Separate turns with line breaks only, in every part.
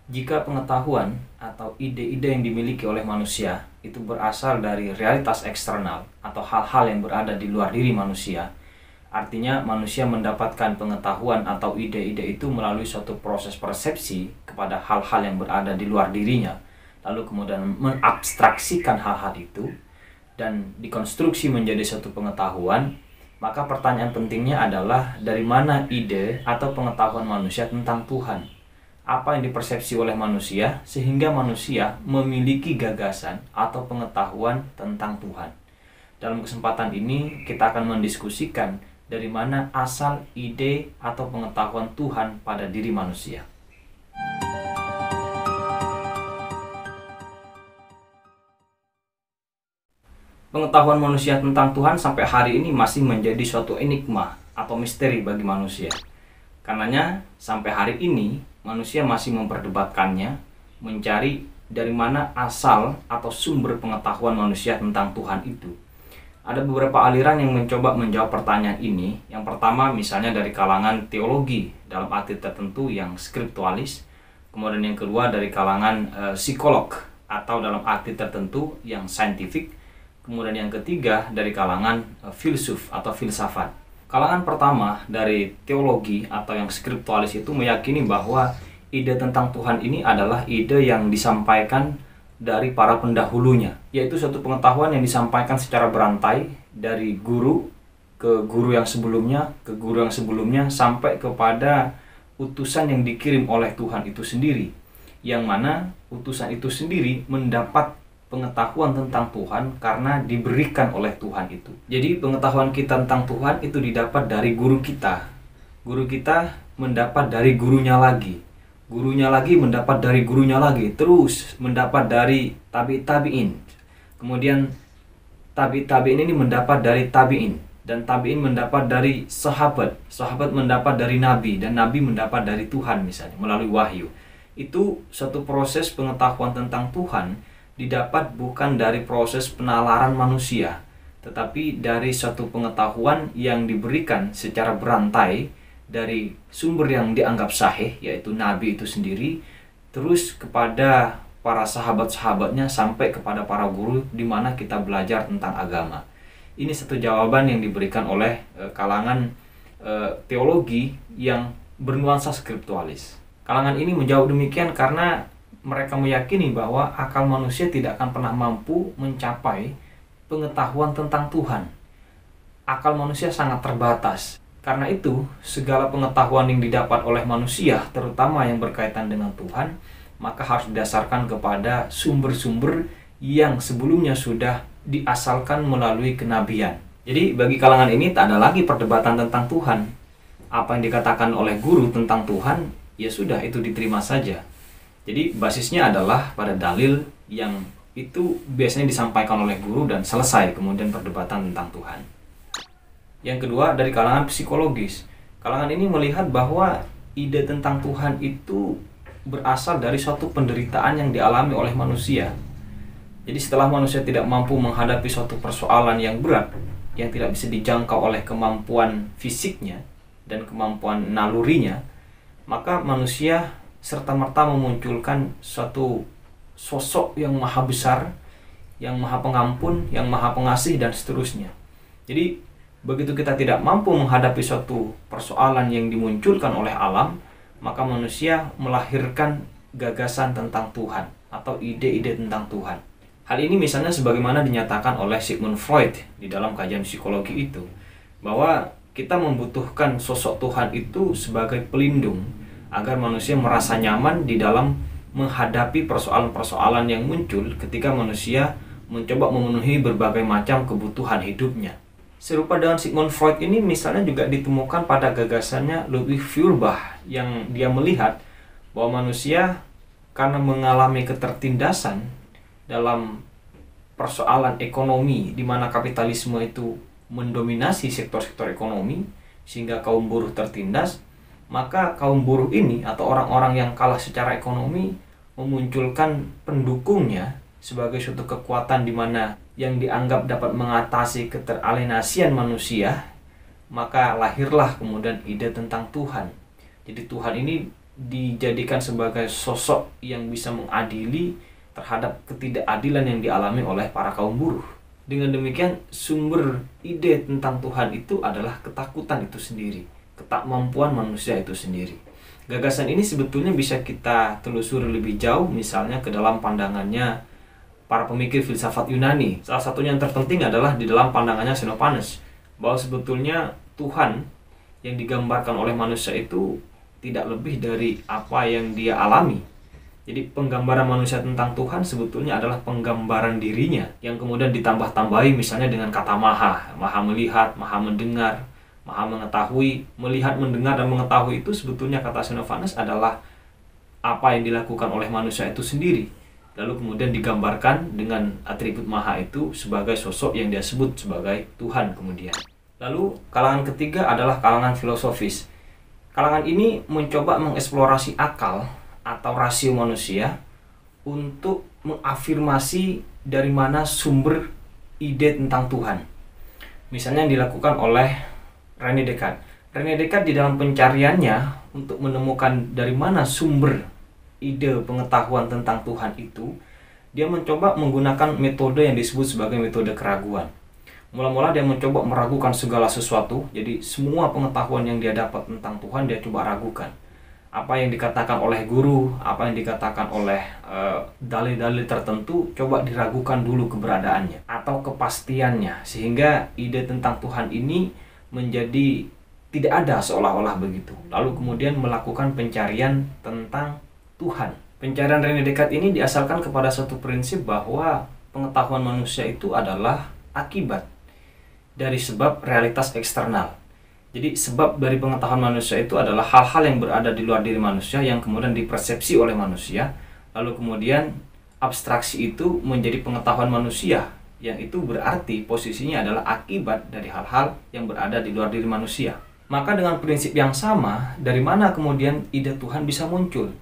Jika pengetahuan atau ide-ide yang dimiliki oleh manusia itu berasal dari realitas eksternal atau hal-hal yang berada di luar diri manusia, artinya manusia mendapatkan pengetahuan atau ide-ide itu melalui suatu proses persepsi kepada hal-hal yang berada di luar dirinya, lalu kemudian mengabstraksikan hal-hal itu dan dikonstruksi menjadi suatu pengetahuan. Maka pertanyaan pentingnya adalah dari mana ide atau pengetahuan manusia tentang Tuhan? Apa yang dipersepsi oleh manusia sehingga manusia memiliki gagasan atau pengetahuan tentang Tuhan. Dalam kesempatan ini kita akan mendiskusikan dari mana asal ide atau pengetahuan Tuhan pada diri manusia. Pengetahuan manusia tentang Tuhan sampai hari ini masih menjadi suatu enigma atau misteri bagi manusia. Karenanya sampai hari ini manusia masih memperdebatkannya, mencari dari mana asal atau sumber pengetahuan manusia tentang Tuhan itu. Ada beberapa aliran yang mencoba menjawab pertanyaan ini. Yang pertama misalnya dari kalangan teologi dalam arti tertentu yang skriptualis. Kemudian yang kedua dari kalangan psikolog atau dalam arti tertentu yang saintifik. Kemudian yang ketiga dari kalangan filsuf atau filsafat. Kalangan pertama dari teologi atau yang skriptualis itu meyakini bahwa ide tentang Tuhan ini adalah ide yang disampaikan dari para pendahulunya, yaitu suatu pengetahuan yang disampaikan secara berantai dari guru ke guru yang sebelumnya, ke guru yang sebelumnya, sampai kepada utusan yang dikirim oleh Tuhan itu sendiri, yang mana utusan itu sendiri mendapat pengetahuan tentang Tuhan karena diberikan oleh Tuhan itu. Jadi pengetahuan kita tentang Tuhan itu didapat dari guru kita. Guru kita mendapat dari gurunya lagi. Gurunya lagi mendapat dari gurunya lagi. Terus mendapat dari tabi'in. Kemudian tabi'in ini mendapat dari tabi'in. Dan tabi'in mendapat dari sahabat. Sahabat mendapat dari nabi. Dan nabi mendapat dari Tuhan misalnya melalui wahyu. Itu suatu proses pengetahuan tentang Tuhan didapat bukan dari proses penalaran manusia, tetapi dari suatu pengetahuan yang diberikan secara berantai dari sumber yang dianggap sahih, yaitu Nabi itu sendiri, terus kepada para sahabat-sahabatnya sampai kepada para guru di mana kita belajar tentang agama. Ini satu jawaban yang diberikan oleh kalangan teologi yang bernuansa skriptualis. Kalangan ini menjawab demikian karena mereka meyakini bahwa akal manusia tidak akan pernah mampu mencapai pengetahuan tentang Tuhan. Akal manusia sangat terbatas. Karena itu, segala pengetahuan yang didapat oleh manusia, terutama yang berkaitan dengan Tuhan, maka harus didasarkan kepada sumber-sumber yang sebelumnya sudah diasalkan melalui kenabian. Jadi bagi kalangan ini tak ada lagi perdebatan tentang Tuhan. Apa yang dikatakan oleh guru tentang Tuhan, ya sudah itu diterima saja. Jadi basisnya adalah pada dalil yang itu biasanya disampaikan oleh guru dan selesai kemudian perdebatan tentang Tuhan. Yang kedua dari kalangan psikologis. Kalangan ini melihat bahwa ide tentang Tuhan itu berasal dari suatu penderitaan yang dialami oleh manusia. Jadi setelah manusia tidak mampu menghadapi suatu persoalan yang berat, yang tidak bisa dijangkau oleh kemampuan fisiknya dan kemampuan nalurinya, maka manusia serta-merta memunculkan suatu sosok yang maha besar, yang maha pengampun, yang maha pengasih, dan seterusnya. Jadi begitu kita tidak mampu menghadapi suatu persoalan yang dimunculkan oleh alam, maka manusia melahirkan gagasan tentang Tuhan atau ide-ide tentang Tuhan. Hal ini misalnya sebagaimana dinyatakan oleh Sigmund Freud di dalam kajian psikologi itu, bahwa kita membutuhkan sosok Tuhan itu sebagai pelindung agar manusia merasa nyaman di dalam menghadapi persoalan-persoalan yang muncul ketika manusia mencoba memenuhi berbagai macam kebutuhan hidupnya. Serupa dengan Sigmund Freud ini misalnya juga ditemukan pada gagasannya Ludwig Feuerbach, yang dia melihat bahwa manusia karena mengalami ketertindasan dalam persoalan ekonomi di mana kapitalisme itu mendominasi sektor-sektor ekonomi sehingga kaum buruh tertindas, maka kaum buruh ini atau orang-orang yang kalah secara ekonomi memunculkan pendukungnya sebagai suatu kekuatan di mana yang dianggap dapat mengatasi keteralienasian manusia, maka lahirlah kemudian ide tentang Tuhan. Jadi Tuhan ini dijadikan sebagai sosok yang bisa mengadili terhadap ketidakadilan yang dialami oleh para kaum buruh. Dengan demikian, sumber ide tentang Tuhan itu adalah ketakutan itu sendiri, ketakmampuan manusia itu sendiri. Gagasan ini sebetulnya bisa kita telusuri lebih jauh, misalnya ke dalam pandangannya para pemikir filsafat Yunani. Salah satunya yang terpenting adalah di dalam pandangannya Xenophanes, bahwa sebetulnya Tuhan yang digambarkan oleh manusia itu tidak lebih dari apa yang dia alami. Jadi penggambaran manusia tentang Tuhan sebetulnya adalah penggambaran dirinya yang kemudian ditambah-tambahi misalnya dengan kata maha. Maha melihat, maha mendengar, maha mengetahui. Melihat, mendengar, dan mengetahui itu sebetulnya kata Xenophanes adalah apa yang dilakukan oleh manusia itu sendiri. Lalu kemudian digambarkan dengan atribut maha itu sebagai sosok yang dia sebut sebagai Tuhan kemudian. Lalu kalangan ketiga adalah kalangan filosofis. Kalangan ini mencoba mengeksplorasi akal atau rasio manusia untuk mengafirmasi dari mana sumber ide tentang Tuhan. Misalnya yang dilakukan oleh René Descartes. René Descartes di dalam pencariannya untuk menemukan dari mana sumber ide pengetahuan tentang Tuhan itu, dia mencoba menggunakan metode yang disebut sebagai metode keraguan. Mula-mula dia mencoba meragukan segala sesuatu, jadi semua pengetahuan yang dia dapat tentang Tuhan dia coba ragukan. Apa yang dikatakan oleh guru, apa yang dikatakan oleh dalil-dalil tertentu, coba diragukan dulu keberadaannya atau kepastiannya, sehingga ide tentang Tuhan ini menjadi tidak ada seolah-olah begitu. Lalu kemudian melakukan pencarian tentang Tuhan. Pencarian René Descartes ini diasalkan kepada suatu prinsip bahwa pengetahuan manusia itu adalah akibat dari sebab realitas eksternal. Jadi sebab dari pengetahuan manusia itu adalah hal-hal yang berada di luar diri manusia yang kemudian dipersepsi oleh manusia. Lalu kemudian abstraksi itu menjadi pengetahuan manusia, yang itu berarti posisinya adalah akibat dari hal-hal yang berada di luar diri manusia. Maka dengan prinsip yang sama, dari mana kemudian ide Tuhan bisa muncul?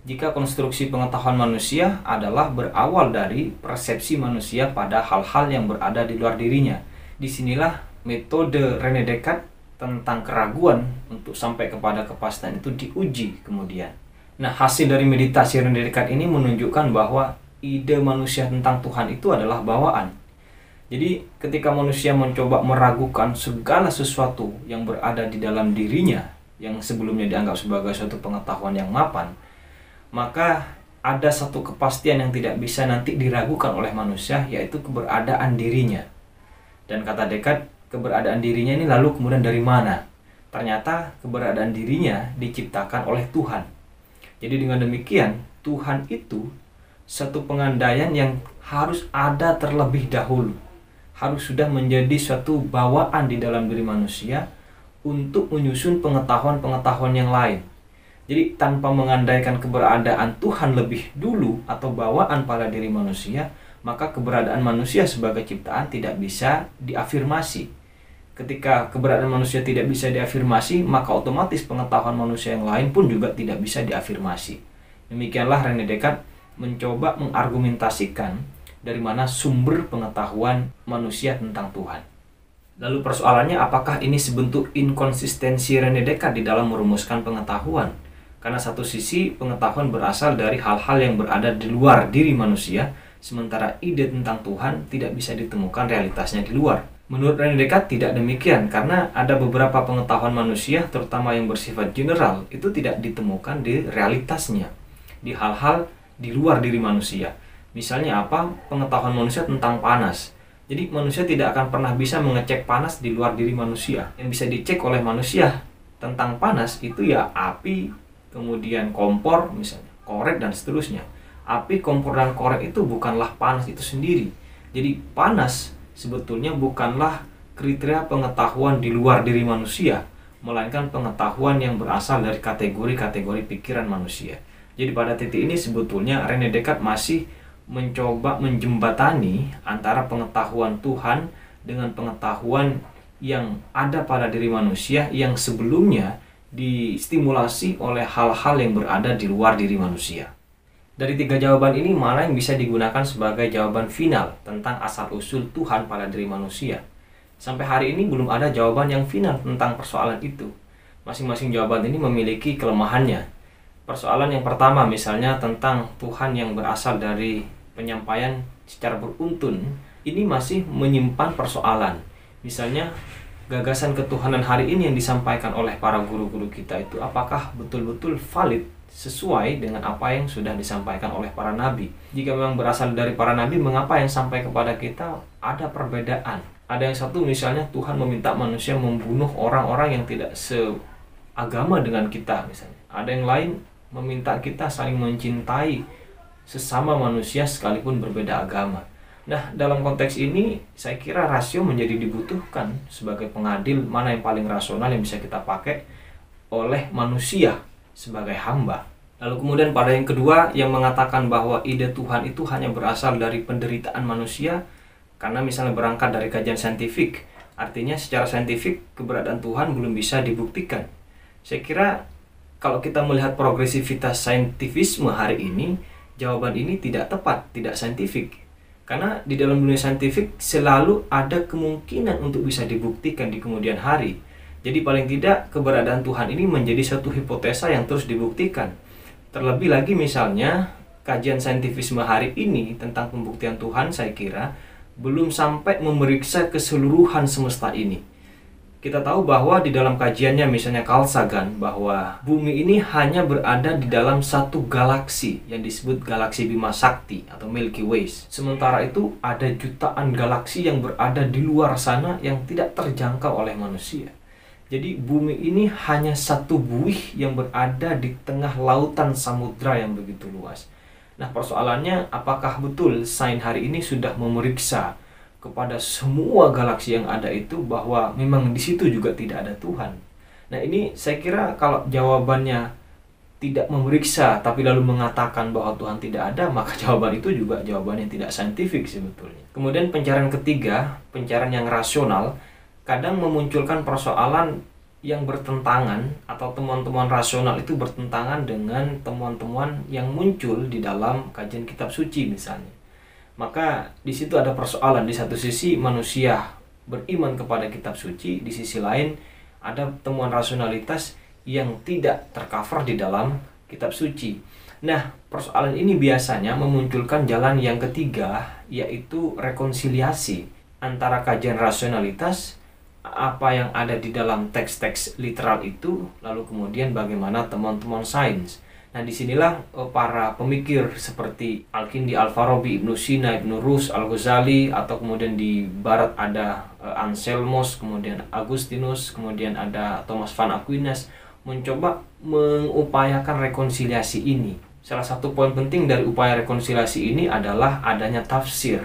Jika konstruksi pengetahuan manusia adalah berawal dari persepsi manusia pada hal-hal yang berada di luar dirinya. Disinilah metode René Descartes tentang keraguan untuk sampai kepada kepastian itu diuji kemudian. Nah, hasil dari meditasi René Descartes ini menunjukkan bahwa ide manusia tentang Tuhan itu adalah bawaan. Jadi ketika manusia mencoba meragukan segala sesuatu yang berada di dalam dirinya, yang sebelumnya dianggap sebagai suatu pengetahuan yang mapan, maka ada satu kepastian yang tidak bisa nanti diragukan oleh manusia, yaitu keberadaan dirinya. Dan kata Descartes, keberadaan dirinya ini lalu kemudian dari mana? Ternyata keberadaan dirinya diciptakan oleh Tuhan. Jadi dengan demikian, Tuhan itu satu pengandaian yang harus ada terlebih dahulu. Harus sudah menjadi suatu bawaan di dalam diri manusia untuk menyusun pengetahuan-pengetahuan yang lain. Jadi tanpa mengandaikan keberadaan Tuhan lebih dulu atau bawaan pada diri manusia, maka keberadaan manusia sebagai ciptaan tidak bisa diafirmasi. Ketika keberadaan manusia tidak bisa diafirmasi, maka otomatis pengetahuan manusia yang lain pun juga tidak bisa diafirmasi. Demikianlah René Descartes mencoba mengargumentasikan dari mana sumber pengetahuan manusia tentang Tuhan. Lalu persoalannya, apakah ini sebentuk inkonsistensi René Descartes di dalam merumuskan pengetahuan? Karena satu sisi pengetahuan berasal dari hal-hal yang berada di luar diri manusia, sementara ide tentang Tuhan tidak bisa ditemukan realitasnya di luar. Menurut René Descartes tidak demikian, karena ada beberapa pengetahuan manusia, terutama yang bersifat general, itu tidak ditemukan di realitasnya, di hal-hal di luar diri manusia. Misalnya apa? Pengetahuan manusia tentang panas. Jadi manusia tidak akan pernah bisa mengecek panas di luar diri manusia. Yang bisa dicek oleh manusia tentang panas itu ya api, kemudian kompor, misalnya korek dan seterusnya. Api, kompor, dan korek itu bukanlah panas itu sendiri. Jadi panas sebetulnya bukanlah kriteria pengetahuan di luar diri manusia, melainkan pengetahuan yang berasal dari kategori-kategori pikiran manusia. Jadi pada titik ini sebetulnya René Descartes masih mencoba menjembatani antara pengetahuan Tuhan dengan pengetahuan yang ada pada diri manusia yang sebelumnya distimulasi oleh hal-hal yang berada di luar diri manusia. Dari tiga jawaban ini, mana yang bisa digunakan sebagai jawaban final tentang asal-usul Tuhan pada diri manusia? Sampai hari ini belum ada jawaban yang final tentang persoalan itu. Masing-masing jawaban ini memiliki kelemahannya. Persoalan yang pertama misalnya tentang Tuhan yang berasal dari penyampaian secara beruntun, ini masih menyimpan persoalan. Misalnya gagasan ketuhanan hari ini yang disampaikan oleh para guru-guru kita itu apakah betul-betul valid sesuai dengan apa yang sudah disampaikan oleh para nabi? Jika memang berasal dari para nabi, mengapa yang sampai kepada kita ada perbedaan? Ada yang satu misalnya Tuhan meminta manusia membunuh orang-orang yang tidak seagama dengan kita misalnya. Ada yang lain meminta kita saling mencintai sesama manusia sekalipun berbeda agama. Nah, dalam konteks ini saya kira rasio menjadi dibutuhkan sebagai pengadil mana yang paling rasional yang bisa kita pakai oleh manusia sebagai hamba. Lalu kemudian pada yang kedua yang mengatakan bahwa ide Tuhan itu hanya berasal dari penderitaan manusia karena misalnya berangkat dari kajian saintifik. Artinya secara saintifik keberadaan Tuhan belum bisa dibuktikan. Saya kira kalau kita melihat progresivitas saintifisme hari ini, jawaban ini tidak tepat, tidak saintifik. Karena di dalam dunia saintifik selalu ada kemungkinan untuk bisa dibuktikan di kemudian hari. Jadi paling tidak keberadaan Tuhan ini menjadi satu hipotesa yang terus dibuktikan. Terlebih lagi misalnya kajian saintifisme hari ini tentang pembuktian Tuhan saya kira belum sampai memeriksa keseluruhan semesta ini. Kita tahu bahwa di dalam kajiannya misalnya Carl Sagan bahwa bumi ini hanya berada di dalam satu galaksi yang disebut galaksi Bima Sakti atau Milky Way. Sementara itu ada jutaan galaksi yang berada di luar sana yang tidak terjangkau oleh manusia. Jadi bumi ini hanya satu buih yang berada di tengah lautan samudra yang begitu luas. Nah, persoalannya apakah betul sains hari ini sudah memeriksa kepada semua galaksi yang ada itu bahwa memang di situ juga tidak ada Tuhan. Nah, ini saya kira kalau jawabannya tidak memeriksa tapi lalu mengatakan bahwa Tuhan tidak ada, maka jawaban itu juga jawaban yang tidak saintifik sebetulnya. Kemudian pencarian ketiga, pencarian yang rasional, kadang memunculkan persoalan yang bertentangan atau temuan-temuan rasional itu bertentangan dengan temuan-temuan yang muncul di dalam kajian kitab suci misalnya. Maka di situ ada persoalan. Di satu sisi manusia beriman kepada kitab suci, di sisi lain ada temuan rasionalitas yang tidak tercover di dalam kitab suci. Nah, persoalan ini biasanya memunculkan jalan yang ketiga, yaitu rekonsiliasi antara kajian rasionalitas, apa yang ada di dalam teks-teks literal itu, lalu kemudian bagaimana temuan-temuan sains. Nah, disinilah para pemikir seperti Al-Kindi, Al-Farabi, Ibnu Sina, Ibnu Rus, Al-Ghazali, atau kemudian di barat ada Anselmus, kemudian Agustinus, kemudian ada Thomas van Aquinas, mencoba mengupayakan rekonsiliasi ini. Salah satu poin penting dari upaya rekonsiliasi ini adalah adanya tafsir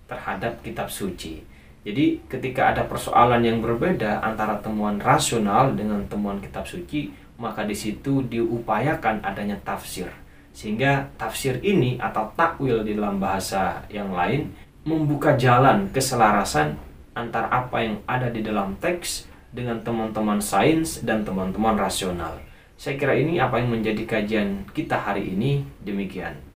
terhadap kitab suci. Jadi ketika ada persoalan yang berbeda antara temuan rasional dengan temuan kitab suci, maka di situ diupayakan adanya tafsir. Sehingga tafsir ini atau takwil di dalam bahasa yang lain membuka jalan keselarasan antara apa yang ada di dalam teks dengan teman-teman sains dan teman-teman rasional. Saya kira ini apa yang menjadi kajian kita hari ini. Demikian.